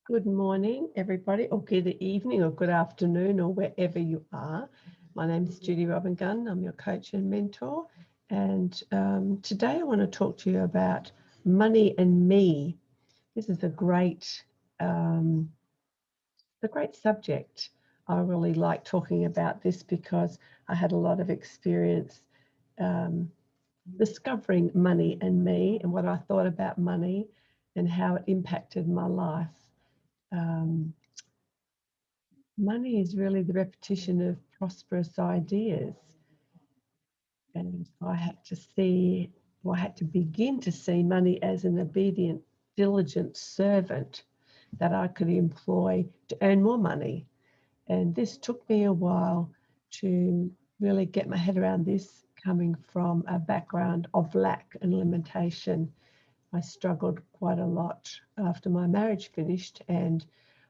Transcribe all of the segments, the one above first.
Good morning, everybody, or good evening, or good afternoon, or wherever you are. My name is Judy Robin Gunn. I'm your coach and mentor. And today I want to talk to you about money and me. This is a great subject. I really like talking about this because I had a lot of experience discovering money and me and what I thought about money and how it impacted my life. Money is really the repetition of prosperous ideas. And I had to begin to see money as an obedient, diligent servant that I could employ to earn more money. And this took me a while to really get my head around this, coming from a background of lack and limitation. I struggled quite a lot after my marriage finished, and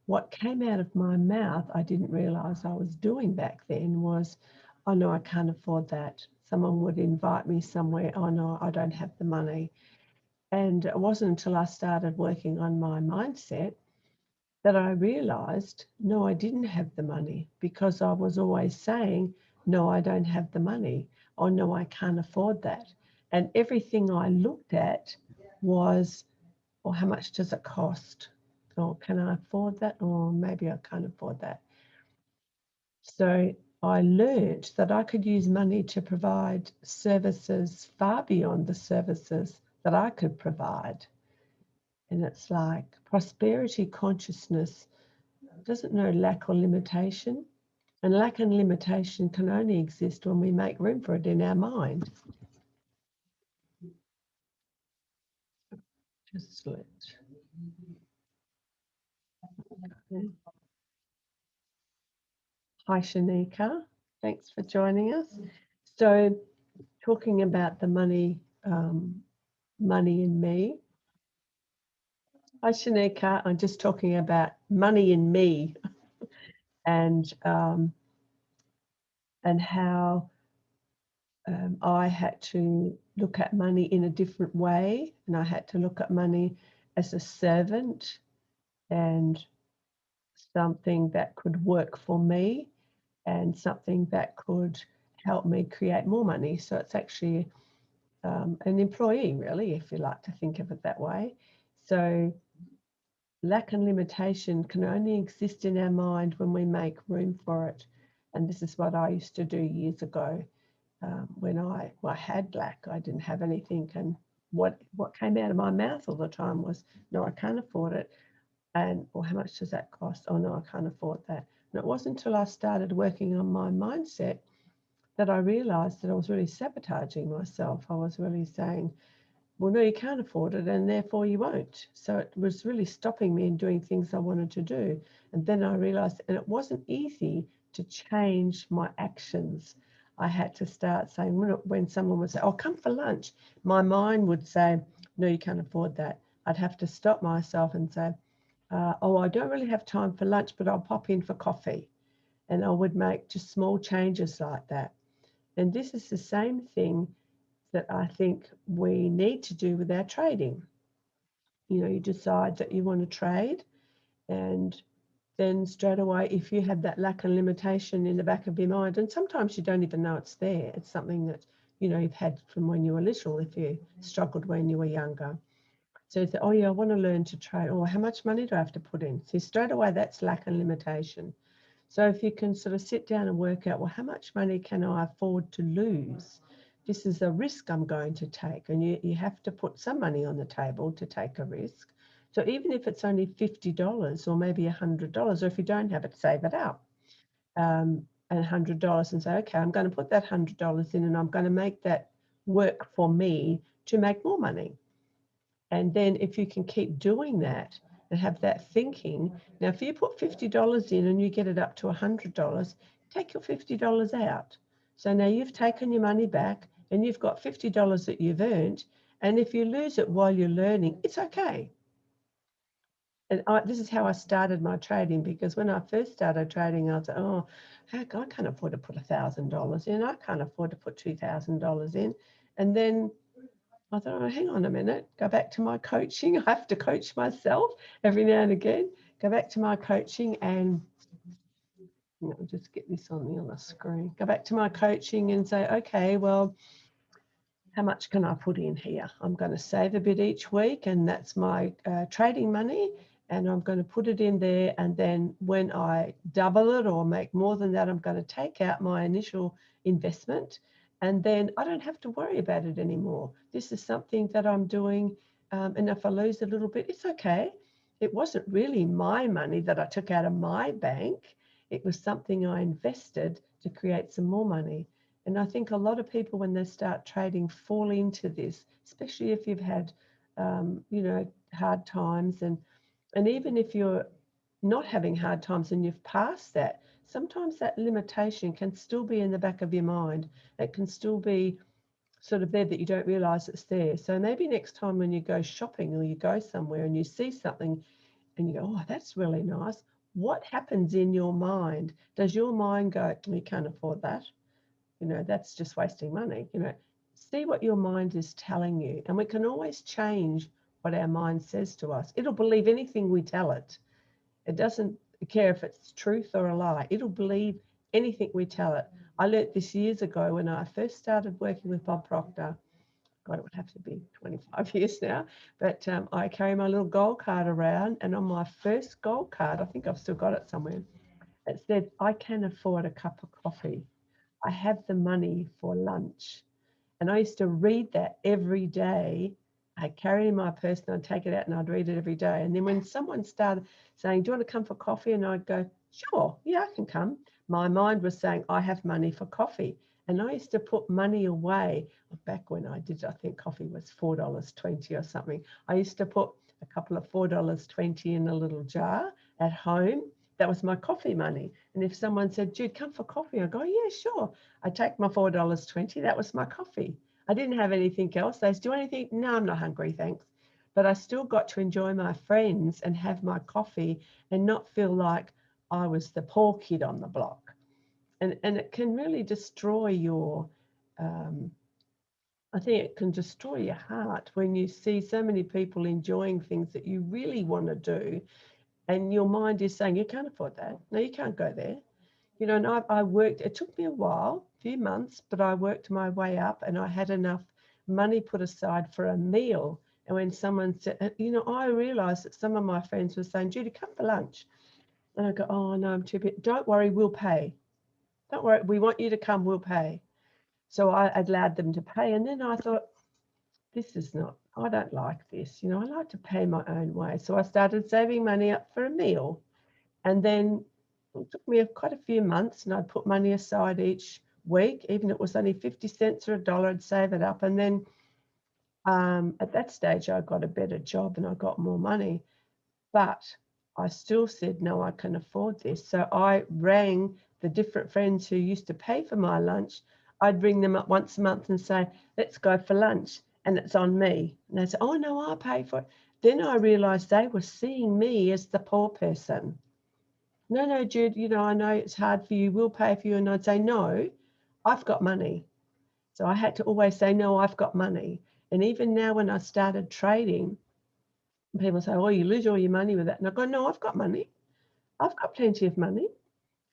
what came out of my mouth, I didn't realize I was doing back then, was, oh no, I can't afford that. Someone would invite me somewhere, oh no, I don't have the money. And it wasn't until I started working on my mindset that I realized, no, I didn't have the money, because I was always saying, no, I don't have the money, or no, I can't afford that. And everything I looked at was, well, how much does it cost? Or can I afford that? Or maybe I can't afford that. So I learned that I could use money to provide services far beyond the services that I could provide. And it's like prosperity consciousness doesn't know lack or limitation. And lack and limitation can only exist when we make room for it in our mind. Just let. Hi, Shanika. Thanks for joining us. So, talking about the money and me. Hi, Shanika. I'm just talking about money and me, and how I had to look at money in a different way, and I had to look at money as a servant and something that could work for me and something that could help me create more money. So it's actually an employee, really, if you like to think of it that way. So lack and limitation can only exist in our mind when we make room for it. And this is what I used to do years ago. When I had lack, I didn't have anything. And what came out of my mouth all the time was, no, I can't afford it. And, well, how much does that cost? Oh, no, I can't afford that. And it wasn't until I started working on my mindset that I realized that I was really sabotaging myself. I was really saying, well, no, you can't afford it, and therefore you won't. So it was really stopping me in doing things I wanted to do. And then I realized, and it wasn't easy to change my actions. I had to start saying, when someone would say, oh, come for lunch, my mind would say, no, you can't afford that. I'd have to stop myself and say, oh, I don't really have time for lunch, but I'll pop in for coffee. And I would make just small changes like that. And this is the same thing that I think we need to do with our trading. You decide that you want to trade, and then straight away, if you have that lack and limitation in the back of your mind, and sometimes you don't even know it's there, it's something that you've had from when you were little, if you struggled when you were younger. So you say, oh yeah, I want to learn to trade. Or how much money do I have to put in? See, straight away, that's lack and limitation. So if you can sort of sit down and work out, well, how much money can I afford to lose? This is a risk I'm going to take. And you have to put some money on the table to take a risk. So even if it's only $50 or maybe $100, or if you don't have it, save it up. And $100 and say, okay, I'm going to put that $100 in and I'm going to make that work for me to make more money. And then if you can keep doing that and have that thinking, now if you put $50 in and you get it up to $100, take your $50 out. So now you've taken your money back and you've got $50 that you've earned. And if you lose it while you're learning, it's okay. And this is how I started my trading, because when I first started trading, I was like, oh, heck, I can't afford to put $1,000 in. I can't afford to put $2,000 in. And then I thought, oh, hang on a minute, go back to my coaching. I have to coach myself every now and again. go back to my coaching and I'll just get this on the screen. Go back to my coaching and say, okay, well, how much can I put in here? I'm going to save a bit each week, and that's my trading money, and I'm going to put it in there. And then when I double it or make more than that, I'm going to take out my initial investment, and then I don't have to worry about it anymore. This is something that I'm doing, and if I lose a little bit, it's okay. It wasn't really my money that I took out of my bank. It was something I invested to create some more money. And I think a lot of people, when they start trading, fall into this, especially if you've had, hard times. And even if you're not having hard times and you've passed that, sometimes that limitation can still be in the back of your mind. It can still be sort of there that you don't realize it's there. So maybe next time when you go shopping or you go somewhere and you see something and you go, oh, that's really nice. What happens in your mind? Does your mind go, we can't afford that? That's just wasting money. See what your mind is telling you. And we can always change what our mind says to us. It'll believe anything we tell it. It doesn't care if it's truth or a lie. It'll believe anything we tell it. I learnt this years ago when I first started working with Bob Proctor. God, it would have to be 25 years now. But I carry my little gold card around. And on my first gold card, I think I've still got it somewhere, it said, I can afford a cup of coffee. I have the money for lunch. And I used to read that every day. I'd carry it in my purse and I'd take it out and I'd read it every day. And then when someone started saying, do you want to come for coffee? And I'd go, sure, yeah, I can come. My mind was saying, I have money for coffee. And I used to put money away. Back when I did, I think coffee was $4.20 or something. I used to put a couple of $4.20 in a little jar at home. That was my coffee money. And if someone said, Jude, come for coffee, I go, yeah, sure. I take my $4.20. That was my coffee. I didn't have anything else. They said, do anything? No, I'm not hungry, thanks. But I still got to enjoy my friends and have my coffee and not feel like I was the poor kid on the block. And it can really destroy your, I think it can destroy your heart when you see so many people enjoying things that you really want to do. And your mind is saying, you can't afford that. No, you can't go there. And I worked, it took me a while, a few months, but I worked my way up and I had enough money put aside for a meal. And when someone said, I realized that some of my friends were saying, Judy, come for lunch. And I go, oh, no, I'm too big. Don't worry, we'll pay. Don't worry, we want you to come, we'll pay. So I allowed them to pay. And then I thought, I don't like this. I like to pay my own way. So I started saving money up for a meal. And then it took me quite a few months, and I'd put money aside each week, even if it was only 50 cents or $1, I'd save it up. And then at that stage, I got a better job and I got more money. But I still said, no, I can afford this. So I rang the different friends who used to pay for my lunch. I'd ring them up once a month and say, let's go for lunch. And it's on me. And they said, oh, no, I'll pay for it. Then I realized they were seeing me as the poor person. No, Jude, I know it's hard for you. We'll pay for you. And I'd say, no, I've got money. So I had to always say, no, I've got money. And even now when I started trading, people say, oh, you lose all your money with that. And I go, no, I've got money. I've got plenty of money.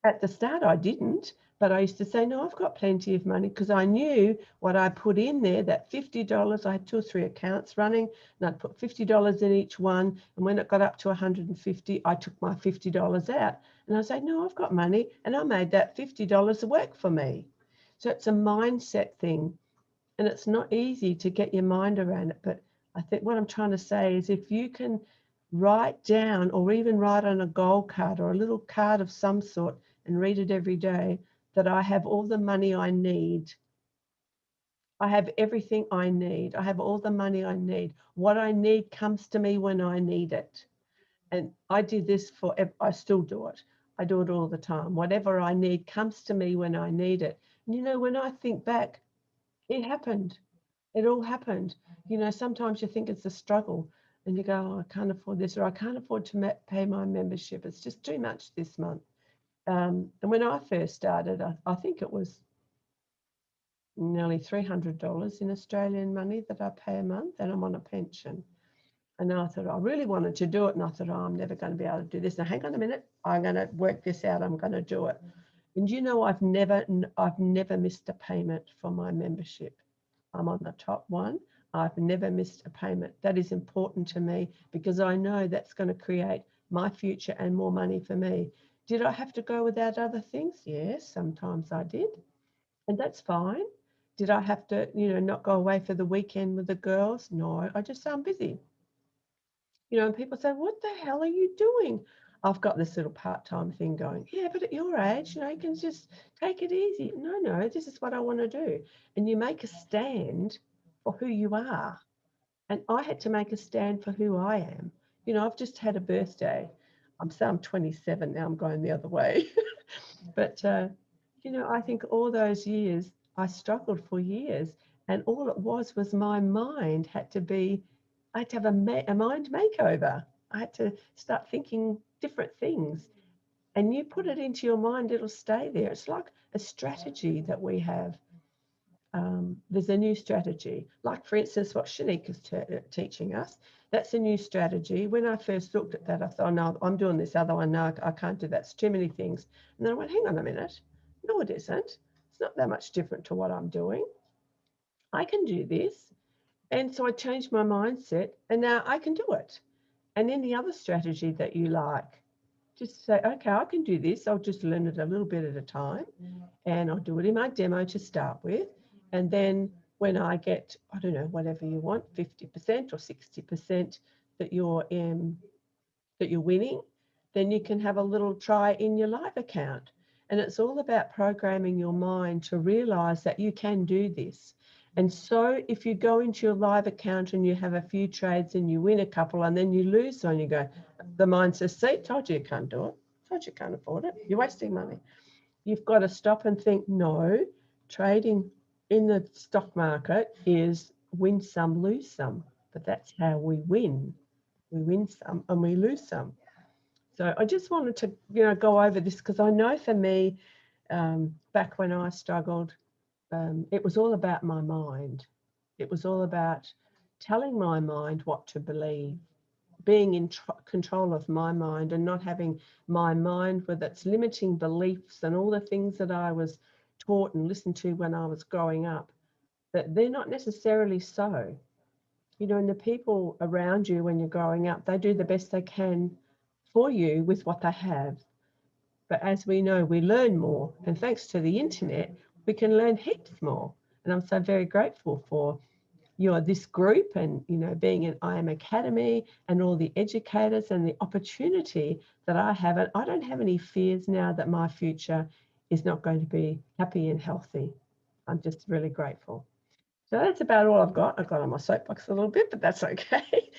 At the start, I didn't, but I used to say, no, I've got plenty of money because I knew what I put in there, that $50, I had 2 or 3 accounts running, and I'd put $50 in each one. And when it got up to 150, I took my $50 out. And I say, no, I've got money. And I made that $50 work for me. So it's a mindset thing. And it's not easy to get your mind around it. But I think what I'm trying to say is if you can write down or even write on a gold card or a little card of some sort and read it every day that I have all the money I need. I have everything I need. I have all the money I need. What I need comes to me when I need it. And I did this I still do it. I do it all the time. Whatever I need comes to me when I need it. And when I think back, it happened. It all happened. Sometimes you think it's a struggle and you go, oh, I can't afford this, or I can't afford to pay my membership. It's just too much this month. And when I first started, I think it was nearly $300 in Australian money that I pay a month, and I'm on a pension. And I thought, I really wanted to do it. And I thought, oh, I'm never going to be able to do this. Now, hang on a minute. I'm going to work this out. I'm going to do it. And you know, I've never missed a payment for my membership. I'm on the top one. I've never missed a payment. That is important to me because I know that's going to create my future and more money for me. Did I have to go without other things? Yes, sometimes I did. And that's fine. Did I have to, not go away for the weekend with the girls? No, I just say I'm busy. And people say, what the hell are you doing? I've got this little part-time thing going. Yeah, but at your age, you can just take it easy. No, this is what I want to do. And you make a stand for who you are. And I had to make a stand for who I am. I've just had a birthday. I'm 27 now. I'm going the other way. But, I think all those years, I struggled for years. And all it was my mind had to be, I had to have a mind makeover. I had to start thinking different things. And you put it into your mind, it'll stay there. It's like a strategy that we have. There's a new strategy, like for instance, what Shanika's teaching us. That's a new strategy. When I first looked at that, I thought, oh, no, I'm doing this other one. No, I can't do that. It's too many things. And then I went, hang on a minute. No, it isn't. It's not that much different to what I'm doing. I can do this. And so I changed my mindset and now I can do it. And any other strategy that you like, just say, okay, I can do this. I'll just learn it a little bit at a time and I'll do it in my demo to start with. And then when I get, I don't know, whatever you want, 50% or 60% that you're winning, then you can have a little try in your live account. And it's all about programming your mind to realize that you can do this. And so if you go into your live account and you have a few trades and you win a couple and then you lose one, you go, the mind says, see, told you can't do it. Told you can't afford it. You're wasting money. You've got to stop and think, no, trading in the stock market is win some, lose some. But that's how we win. We win some and we lose some. So I just wanted to, go over this because I know for me, back when I struggled, it was all about my mind. It was all about telling my mind what to believe, being in control of my mind and not having my mind with its limiting beliefs and all the things that I was taught and listened to when I was growing up, that they're not necessarily so. And the people around you when you're growing up, they do the best they can for you with what they have. But as we know, we learn more. And thanks to the internet, we can learn heaps more. And I'm so very grateful for this group and, being in I Am Academy and all the educators and the opportunity that I have. And I don't have any fears now that my future is not going to be happy and healthy. I'm just really grateful. So that's about all I've got. I got on my soapbox a little bit, but that's okay.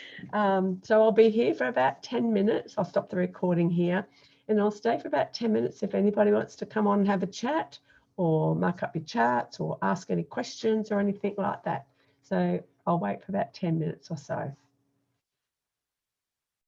So I'll be here for about 10 minutes. I'll stop the recording here and I'll stay for about 10 minutes if anybody wants to come on and have a chat or mark up your charts or ask any questions or anything like that. So I'll wait for about 10 minutes or so.